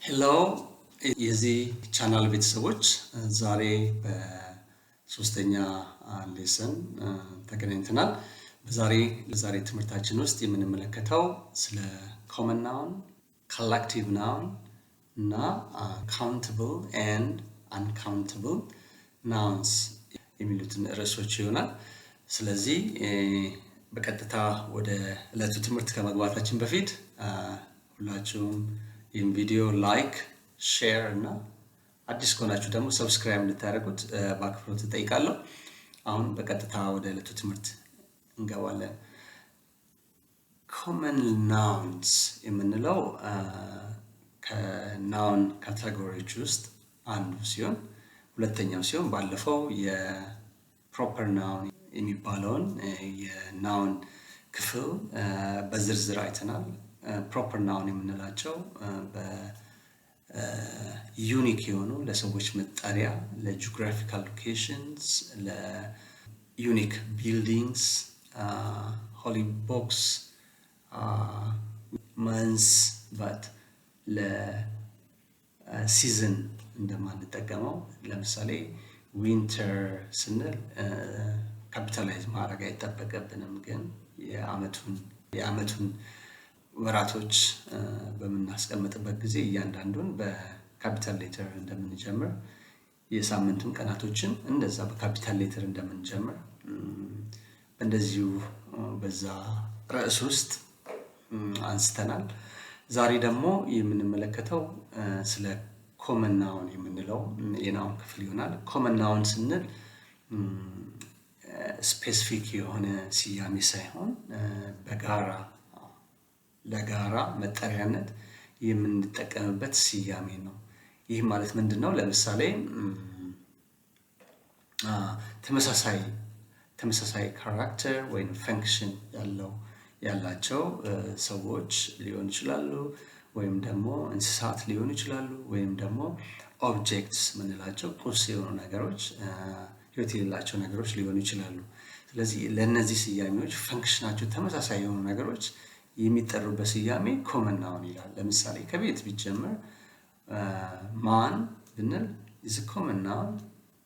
ሄሎ የዚህ ቻናል ቤተሰቦች ዛሬ በሶስተኛ ሌሰን ተገናኝተናል። በዛሬ ትምህርታችን ውስጥ የምንመለከተው ስለ common noun, collective noun እና countable and uncountable nouns የሚሉትን ርዕሶች ይሆናል። ስለዚህ በቀጥታ ወደ ዕለቱ ትምህርት ከመግባታችን በፊት ሁላችሁም ይህን ቪዲዮ ላይክ፣ ሼር እና አዲስ ከሆናችሁ ደግሞ ሰብስክራይብ እንድታደርጉት በአክብሮት እጠይቃለሁ። አሁን በቀጥታ ወደ ዕለቱ ትምህርት እንገባለን። common nouns የምንለው ከናውን ካቴጎሪዎች ውስጥ አንዱ ሲሆን ሁለተኛው ሲሆን ባለፈው የፕሮፐር ናውን የሚባለውን የናውን ክፍል በዝርዝር አይተናል። ፕሮፐር ናውን የምንላቸው በዩኒክ የሆኑ ለሰዎች መጠሪያ፣ ለጂኦግራፊካል ሎኬሽንስ፣ ለዩኒክ ቢልዲንግስ፣ ሆሊ ቦክስ፣ መንስ በት ለሲዝን እንደማንጠቀመው ለምሳሌ ዊንተር ስንል ካፒታላይዝ ማድረግ አይጠበቅብንም፣ ግን የዓመቱን ወራቶች በምናስቀምጥበት ጊዜ እያንዳንዱን በካፒታል ሌተር እንደምንጀምር፣ የሳምንቱን ቀናቶችን እንደዛ በካፒታል ሌተር እንደምንጀምር እንደዚሁ በዛ ርዕስ ውስጥ አንስተናል። ዛሬ ደግሞ የምንመለከተው ስለ ኮመን ናውን የምንለው የናውን ክፍል ይሆናል። ኮመን ናውን ስንል ስፔሲፊክ የሆነ ስያሜ ሳይሆን ለጋራ መጠሪያነት የምንጠቀምበት ስያሜ ነው። ይህ ማለት ምንድን ነው? ለምሳሌ ተመሳሳይ ካራክተር ወይም ፈንክሽን ያላቸው ሰዎች ሊሆኑ ይችላሉ፣ ወይም ደግሞ እንስሳት ሊሆኑ ይችላሉ፣ ወይም ደግሞ ኦብጀክትስ የምንላቸው ቁስ የሆኑ ነገሮች፣ ህይወት የሌላቸው ነገሮች ሊሆኑ ይችላሉ። ስለዚህ ለእነዚህ ስያሜዎች ፈንክሽናቸው ተመሳሳይ የሆኑ ነገሮች የሚጠሩበት ስያሜ ኮመን ናውን ይላል። ለምሳሌ ከቤት ቢጀምር ማን ብንል is a common noun,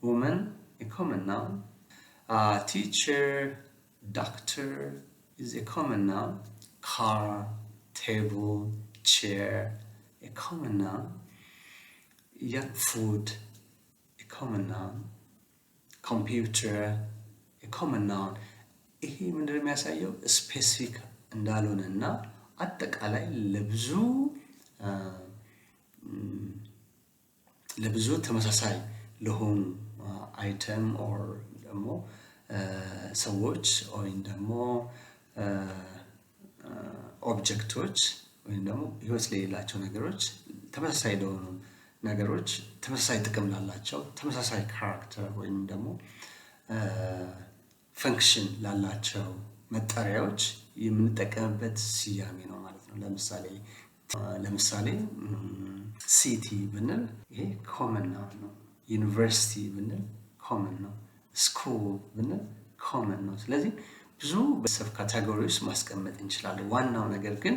woman a common noun, teacher, doctor is a common noun, car, table, chair a common noun, food a common noun, computer a common noun። ይሄ ምንድን ነው የሚያሳየው? ስፔሲፊክ እንዳልሆነ እና አጠቃላይ ለብዙ ተመሳሳይ ለሆኑ አይተም ኦር ደግሞ ሰዎች ወይም ደግሞ ኦብጀክቶች ወይም ደግሞ ህይወት ለሌላቸው ነገሮች ተመሳሳይ ለሆኑ ነገሮች ተመሳሳይ ጥቅም ላላቸው ተመሳሳይ ካራክተር ወይም ደግሞ ፈንክሽን ላላቸው መጠሪያዎች የምንጠቀምበት ስያሜ ነው ማለት ነው። ለምሳሌ ሲቲ ብንል ይሄ ኮመን ናውን ነው። ዩኒቨርሲቲ ብንል ኮመን ነው። ስኩል ብንል ኮመን ነው። ስለዚህ ብዙ በሰብ ካቴጎሪ ውስጥ ማስቀመጥ እንችላለን። ዋናው ነገር ግን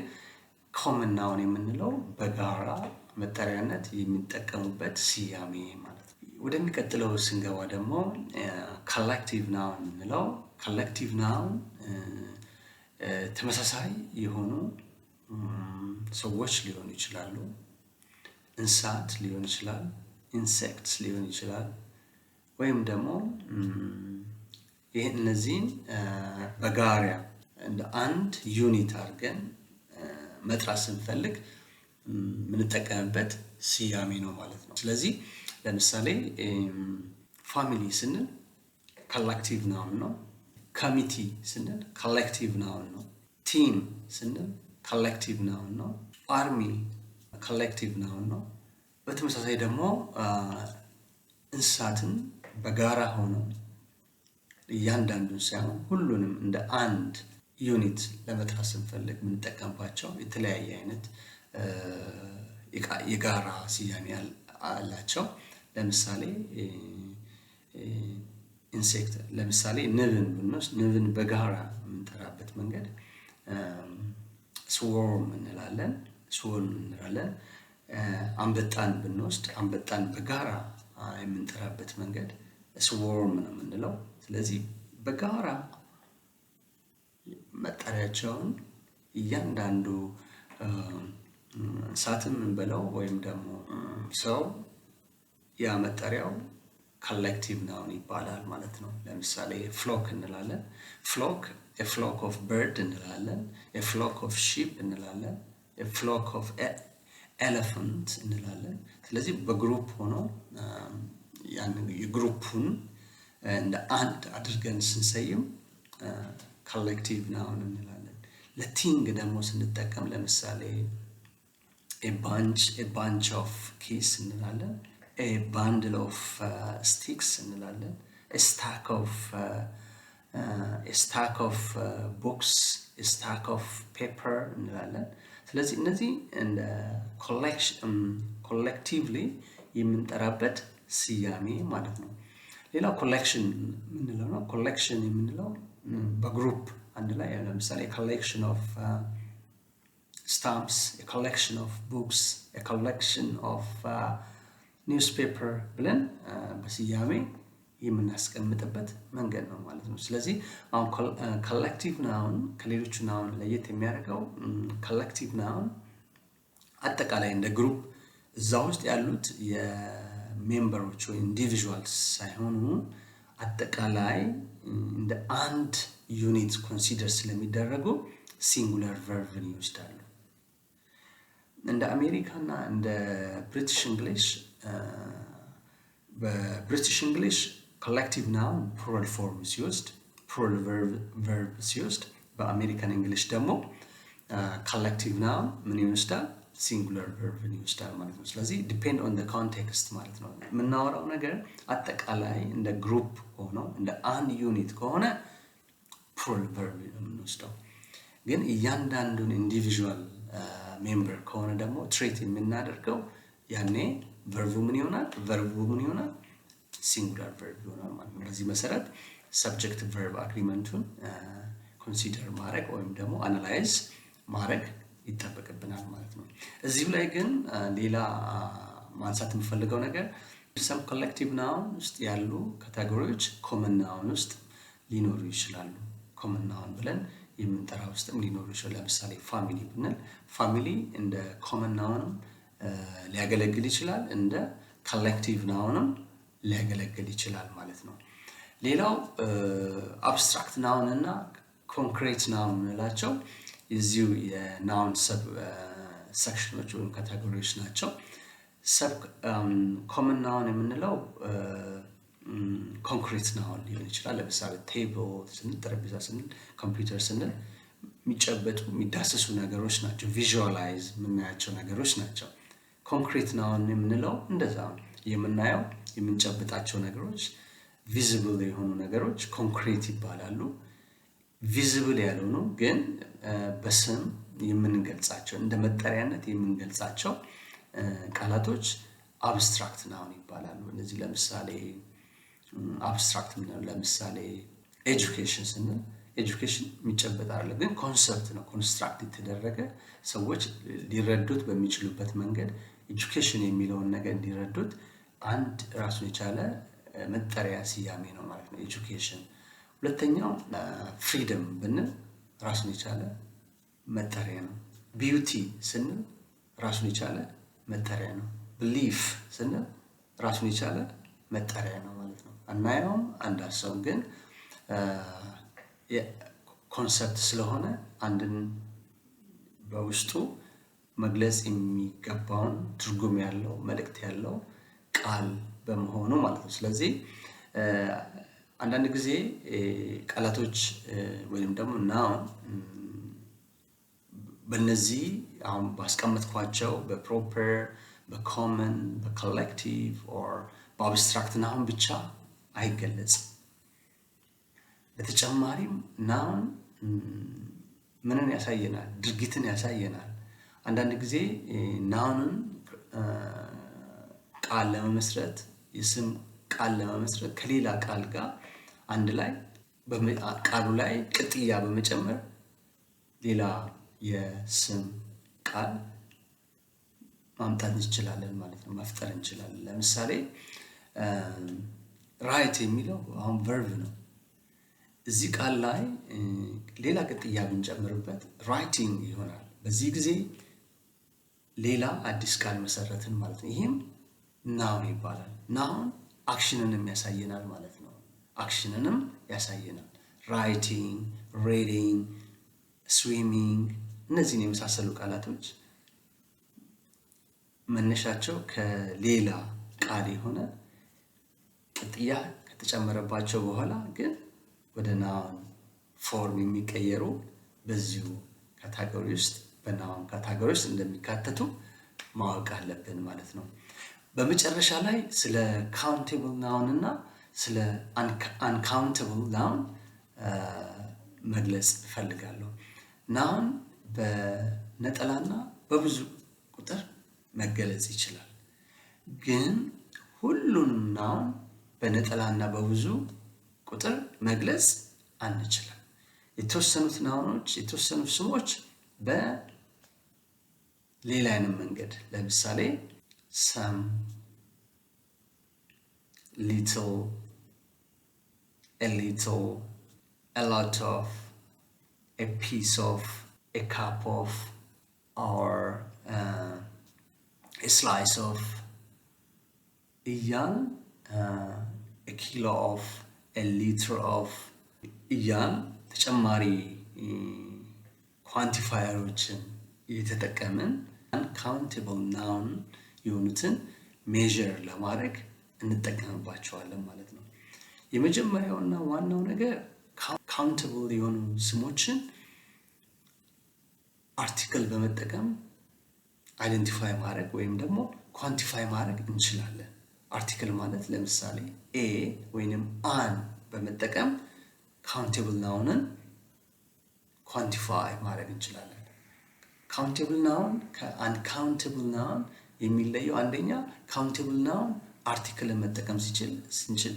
ኮመን ናውን የምንለው በጋራ መጠሪያነት የሚጠቀሙበት ስያሜ ማለት ነው። ወደሚቀጥለው ስንገባ ደግሞ ኮሌክቲቭ ናውን የምንለው ኮሌክቲቭ ናውን ተመሳሳይ የሆኑ ሰዎች ሊሆኑ ይችላሉ፣ እንስሳት ሊሆን ይችላል፣ ኢንሴክትስ ሊሆን ይችላል፣ ወይም ደግሞ እነዚህን በጋራ እንደ አንድ ዩኒት አድርገን መጥራት ስንፈልግ የምንጠቀምበት ስያሜ ነው ማለት ነው። ስለዚህ ለምሳሌ ፋሚሊ ስንል ኮሌክቲቭ ናውን ነው። ኮሚቲ ስንል ኮሌክቲቭ ናውን ነው። ቲም ስንል ኮሌክቲቭ ናውን ነው። አርሚ ኮሌክቲቭ ናውን ነው። በተመሳሳይ ደግሞ እንስሳትን በጋራ ሆነው እያንዳንዱን ሳይሆን ሁሉንም እንደ አንድ ዩኒት ለመጥራት ስንፈልግ የምንጠቀምባቸው የተለያየ አይነት የጋራ ስያሜ አላቸው። ለምሳሌ ኢንሴክት ለምሳሌ ንብን ብንወስድ ንብን በጋራ የምንጠራበት መንገድ ስዎርም እንላለን። አንበጣን ብንወስድ አንበጣን በጋራ የምንጠራበት መንገድ ስዎርም ነው የምንለው። ስለዚህ በጋራ መጠሪያቸውን እያንዳንዱ እንስሳትም እንበለው ወይም ደግሞ ሰው ያ መጠሪያው ኮሌክቲቭ ናውን ይባላል ማለት ነው። ለምሳሌ ፍሎክ እንላለን። ፍሎክ a flock of bird እንላለን። a flock of sheep እንላለን። a flock of elephant እንላለን። ስለዚህ በግሩፕ ሆኖ ያን የግሩፑን እንደ አንድ አድርገን ስንሰይም ኮሌክቲቭ ናውን እንላለን። ለቲንግ ደግሞ ስንጠቀም ለምሳሌ a bunch of keys እንላለን። a bundle of sticks እንላለን። a stack of books, a stack of paper እንላለን። ስለዚህ እነዚህ እንደ ኮሌክቲቭሊ የምንጠራበት ስያሜ ማለት ነው። ሌላው ኮሌክሽን የምንለው ነው። ኮሌክሽን የምንለው በግሩፕ አንድ ላይ ለምሳሌ ኮሌክሽን ኦፍ stamps, a collection of books, a collection of newspaper ብለን በስያሜ የምናስቀምጥበት መንገድ ነው ማለት ነው። ስለዚህ አሁን ኮሌክቲቭ ናውን ከሌሎቹ ናውን ለየት የሚያደርገው ኮሌክቲቭ ናውን አጠቃላይ እንደ ግሩፕ እዛ ውስጥ ያሉት የሜምበሮች ወይ ኢንዲቪዥዋልስ ሳይሆኑ አጠቃላይ እንደ አንድ ዩኒት ኮንሲደር ስለሚደረጉ ሲንጉላር ቨርብን ይወስዳሉ። እንደ አሜሪካና እንደ ብሪቲሽ እንግሊሽ በብሪቲሽ እንግሊሽ ኮሌክቲቭ ናውን ፕሉራል ፎርም ሲወስድ ፕሉራል ቨርብ ሲወስድ፣ በአሜሪካን እንግሊሽ ደግሞ ኮሌክቲቭ ናውን ምን ይወስዳል? ሲንጉላር ቨርብን ይወስዳል ማለት ነው። ስለዚህ ዲፔንድ ኦን ዘ ኮንቴክስት ማለት ነው። የምናወራው ነገር አጠቃላይ እንደ ግሩፕ ሆኖ እንደ አንድ ዩኒት ከሆነ ፕሉራል ቨርብ ነው የምንወስደው። ግን እያንዳንዱን ኢንዲቪዥዋል ሜምበር ከሆነ ደግሞ ትሬት የምናደርገው ያኔ ቨርቡ ምን ይሆናል? ቨርቡ ምን ይሆናል? ሲንጉላር ቨርብ ይሆናል ማለት ነው። በዚህ መሰረት ሰብጀክት ቨርብ አግሪመንቱን ኮንሲደር ማድረግ ወይም ደግሞ አናላይዝ ማድረግ ይጠበቅብናል ማለት ነው። እዚሁ ላይ ግን ሌላ ማንሳት የምፈልገው ነገር ሰም ኮሌክቲቭ ናውን ውስጥ ያሉ ካቴጎሪዎች ኮመን ናውን ውስጥ ሊኖሩ ይችላሉ። ኮመን ናውን ብለን የምንጠራ ውስጥም ሊኖሩ ይችላል። ለምሳሌ ፋሚሊ ብንል ፋሚሊ እንደ ኮመን ናውንም ሊያገለግል ይችላል፣ እንደ ኮሌክቲቭ ናውንም ሊያገለግል ይችላል ማለት ነው። ሌላው አብስትራክት ናውን እና ኮንክሪት ናውን እንላቸው የዚሁ የናውን ሰብ ሴክሽኖች ወይም ካቴጎሪዎች ናቸው። ሰብ ኮመን ናውን የምንለው ኮንክሪት ናውን ሊሆን ይችላል። ለምሳሌ ቴብል ስንል፣ ጠረጴዛ ስንል፣ ኮምፒውተር ስንል የሚጨበጡ የሚዳሰሱ ነገሮች ናቸው። ቪዥዋላይዝ የምናያቸው ነገሮች ናቸው። ኮንክሪት ናውን የምንለው እንደዛ የምናየው የምንጨብጣቸው ነገሮች ቪዚብል የሆኑ ነገሮች ኮንክሪት ይባላሉ። ቪዚብል ያልሆኑ ግን በስም የምንገልጻቸው እንደ መጠሪያነት የምንገልጻቸው ቃላቶች አብስትራክት ናውን ይባላሉ። እነዚህ ለምሳሌ አብስትራክት ምንለው ለምሳሌ ኤጁኬሽን ስንል ኤጁኬሽን የሚጨበጥ አይደለም፣ ግን ኮንሰፕት ነው። ኮንስትራክት የተደረገ ሰዎች ሊረዱት በሚችሉበት መንገድ ኤጁኬሽን የሚለውን ነገር እንዲረዱት አንድ ራሱን የቻለ መጠሪያ ስያሜ ነው ማለት ነው ኤጁኬሽን። ሁለተኛው ፍሪደም ብንል ራሱን የቻለ መጠሪያ ነው። ቢዩቲ ስንል ራሱን የቻለ መጠሪያ ነው። ብሊፍ ስንል ራሱን የቻለ መጠሪያ ነው ማለት ነው። አናየውም አንዳሰውም፣ ግን ኮንሰፕት ስለሆነ አንድን በውስጡ መግለጽ የሚገባውን ትርጉም ያለው መልእክት ያለው ቃል በመሆኑ ማለት ነው። ስለዚህ አንዳንድ ጊዜ ቃላቶች ወይም ደግሞ ናውን በእነዚህ አሁን ባስቀመጥኳቸው በፕሮፐር፣ በኮመን፣ በኮሌክቲቭ ኦር በአብስትራክት ናውን ብቻ አይገለጽም። በተጨማሪም ናውን ምንን ያሳየናል? ድርጊትን ያሳየናል። አንዳንድ ጊዜ ናውንን ቃል ለመመስረት የስም ቃል ለመመስረት ከሌላ ቃል ጋር አንድ ላይ ቃሉ ላይ ቅጥያ በመጨመር ሌላ የስም ቃል ማምጣት እንችላለን ማለት ነው፣ መፍጠር እንችላለን። ለምሳሌ ራይት የሚለው አሁን ቨርብ ነው። እዚህ ቃል ላይ ሌላ ቅጥያ ብንጨምርበት ራይቲንግ ይሆናል። በዚህ ጊዜ ሌላ አዲስ ቃል መሰረትን ማለት ነው። ይህም ናውን ይባላል። ናውን አክሽንንም ያሳየናል ማለት ነው። አክሽንንም ያሳየናል። ራይቲንግ፣ ሬዲንግ፣ ስዊሚንግ እነዚህን የመሳሰሉ ቃላቶች መነሻቸው ከሌላ ቃል የሆነ ቅጥያ ከተጨመረባቸው በኋላ ግን ወደ ናውን ፎርም የሚቀየሩ በዚሁ ካታጎሪ ውስጥ በናውን ካታጎሪ ውስጥ እንደሚካተቱ ማወቅ አለብን ማለት ነው። በመጨረሻ ላይ ስለ ካውንቴብል ናውን እና ስለ አንካውንተብል ናውን መግለጽ እፈልጋለሁ። ናውን በነጠላና በብዙ ቁጥር መገለጽ ይችላል። ግን ሁሉንም ናውን በነጠላና በብዙ ቁጥር መግለጽ አንችልም። የተወሰኑት ናውኖች የተወሰኑት ስሞች በሌላ አይነት መንገድ ለምሳሌ ሰም፣ ሊትል፣ a little, a lot of, a piece of, a cup of, or a slice of እያል a kilo of, a liter of እያል ተጨማሪ ኳንቲፋየሮችን እየተጠቀምን አንካውንተብል ናውን የሆኑትን ሜዥር ለማድረግ እንጠቀምባቸዋለን ማለት ነው። የመጀመሪያውና ዋናው ነገር ካውንተብል የሆኑ ስሞችን አርቲክል በመጠቀም አይደንቲፋይ ማድረግ ወይም ደግሞ ኳንቲፋይ ማድረግ እንችላለን። አርቲክል ማለት ለምሳሌ ኤ ወይንም አን በመጠቀም ካውንተብል ናውንን ኳንቲፋይ ማድረግ እንችላለን። ካውንተብል ናውን ከአንካውንተብል ናውን የሚለየው አንደኛ ካውንተብል ናውን አርቲክልን መጠቀም ስንችል፣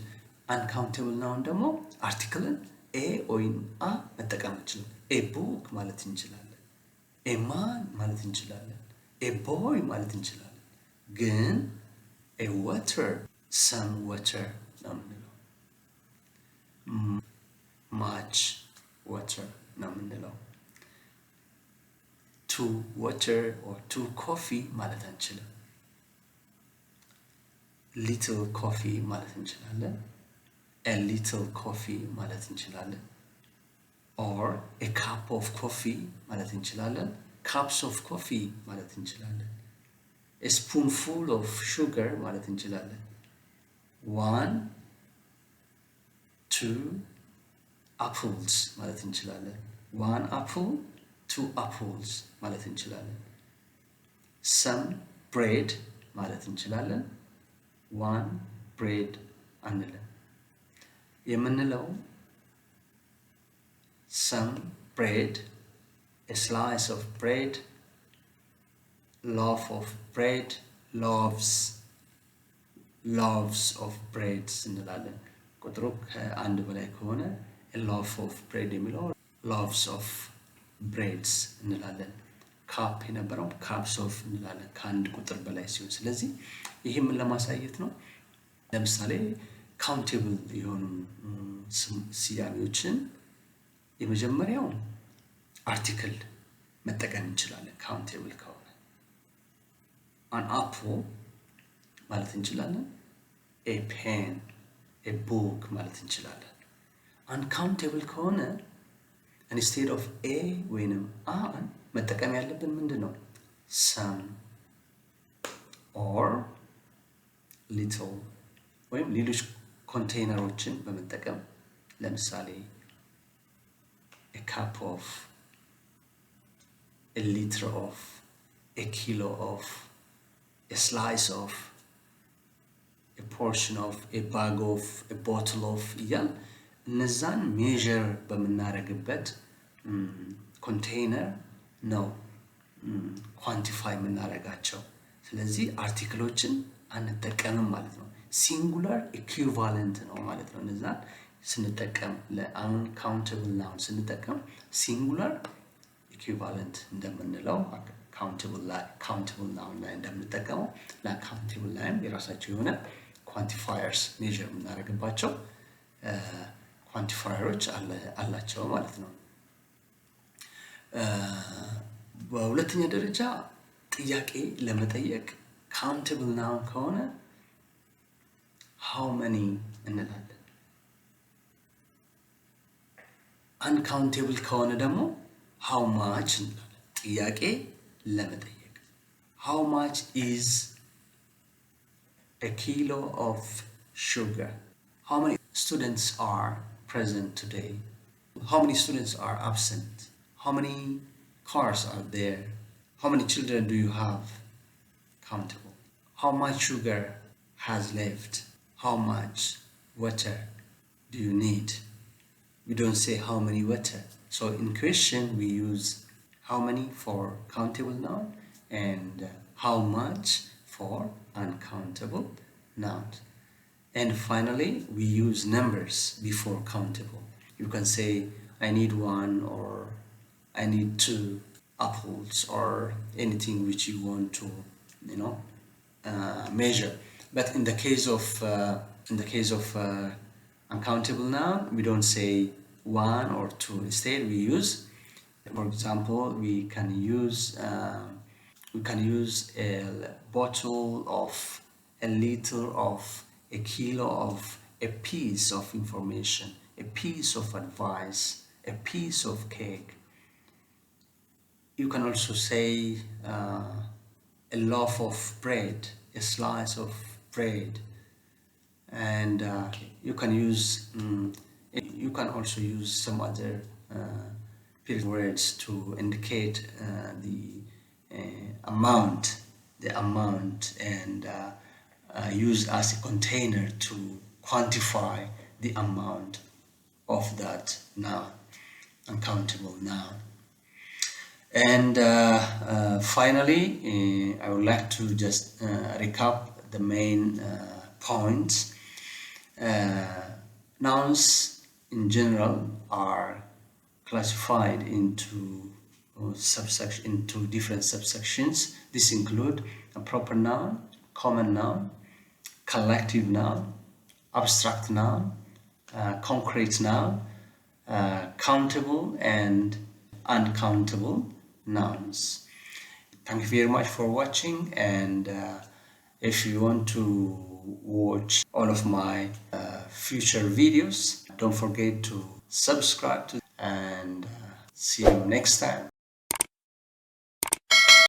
አንካውንተብል ናውን ደግሞ አርቲክልን ኤ ወይም አ መጠቀም እንችላለን። ኤ ቡክ ማለት እንችላለን። ኤ ማን ማለት እንችላለን። ኤ ቦይ ማለት እንችላለን። ግን ኤ ዋተር፣ ሰም ዋተር ነው የምንለው። ማች ዋተር ነው የምንለው። ቱ ዋተር ኦር ቱ ኮፊ ማለት አንችልም። ሊትል ኮፊ ማለት እንችላለን። ኤ ሊትል ኮፊ ማለት እንችላለን። ኦር ኤ ካፕ ኦፍ ኮፊ ማለት እንችላለን። ካፕስ ኦፍ ኮፊ ማለት እንችላለን። ኤ ስፑንፉል ኦፍ ሹገር ማለት እንችላለን። ዋን ቱ አፕልስ ማለት እንችላለን። ዋን አፕል ቱ አፕልስ ማለት እንችላለን። ሰም ብሬድ ማለት እንችላለን። ዋን ብሬድ አንልም። የምንለው ሰም ብሬድ፣ a slice of bread, loaf of bread, loaves of bread እንላለን። ቁጥሩ ከአንድ በላይ ከሆነ loaf of bread የሚለው loaves of breads እንላለን። ካፕ የነበረው ካፕስ ኦፍ እንላለን ከአንድ ቁጥር በላይ ሲሆን። ስለዚህ ይሄ ምን ለማሳየት ነው? ለምሳሌ ካውንቴብል የሆኑ ስያሜዎችን የመጀመሪያው አርቲክል መጠቀም እንችላለን። ካውንቴብል ከሆነ አን አፕል ማለት እንችላለን። ኤ ፔን፣ ኤ ቡክ ማለት እንችላለን። አንካውንቴብል ከሆነ ኢንስቴድ ኦፍ ኤ ወይንም አን መጠቀም ያለብን ምንድን ነው? ሰም ኦር ሊትል ወይም ሌሎች ኮንቴይነሮችን በመጠቀም ለምሳሌ ኤ ካፕ ኦፍ፣ ኤ ሊትር ኦፍ፣ ኤ ኪሎ ኦፍ፣ ኤ ስላይስ ኦፍ፣ ኤ ፖርሽን ኦፍ፣ ኤ ባግ ኦፍ፣ ኤ ቦትል ኦፍ እያል እነዛን ሜዥር በምናደርግበት ኮንቴይነር ነው ኳንቲፋይ የምናደርጋቸው። ስለዚህ አርቲክሎችን አንጠቀምም ማለት ነው። ሲንጉላር ኢኩቫለንት ነው ማለት ነው። እነዛን ስንጠቀም ለአንካውንተብል ናውን ስንጠቀም ሲንጉላር ኢኩቫለንት እንደምንለው ካውንትብል ናውን ላይ እንደምንጠቀመው ለአንካውንትብል ላይም የራሳቸው የሆነ ኳንቲፋየርስ ሜዥር የምናደርግባቸው ኳንቲፋየሮች አላቸው ማለት ነው። በሁለተኛ ደረጃ ጥያቄ ለመጠየቅ ካውንትብል ናውን ከሆነ how many እንላለን። አንካውንቴብል ከሆነ ደግሞ how much እንላለን። ጥያቄ ለመጠየቅ how much is a kilo of sugar? How many students are present today? How many students are absent? How many cars are there? How many children do you have? Countable. How much sugar has left? How much water do you need? We don't say how many water. So in question we use how many for countable noun and how much for uncountable nouns. And finally we use numbers before countable. You can say I need 1 or I need 2 apples or anything which you want to measure. But in the case of uncountable noun, we don't say 1 or 2. Instead we use, for example, we can use a bottle of, a liter of, a kilo of, a piece of information, a piece of advice, a piece of cake. You can also say a loaf of bread, a slice of bread, and you can also use some other words to indicate the amount, and use as a container to quantify the amount of that noun, uncountable noun. And finally, I would like to just recap the main points. Nouns in general are classified into different subsections. This include a proper noun, common noun, collective noun, abstract noun, concrete noun, countable and uncountable nouns. Thank you very much for watching, and if you want to watch all of my future videos, don't forget to subscribe and see you next time.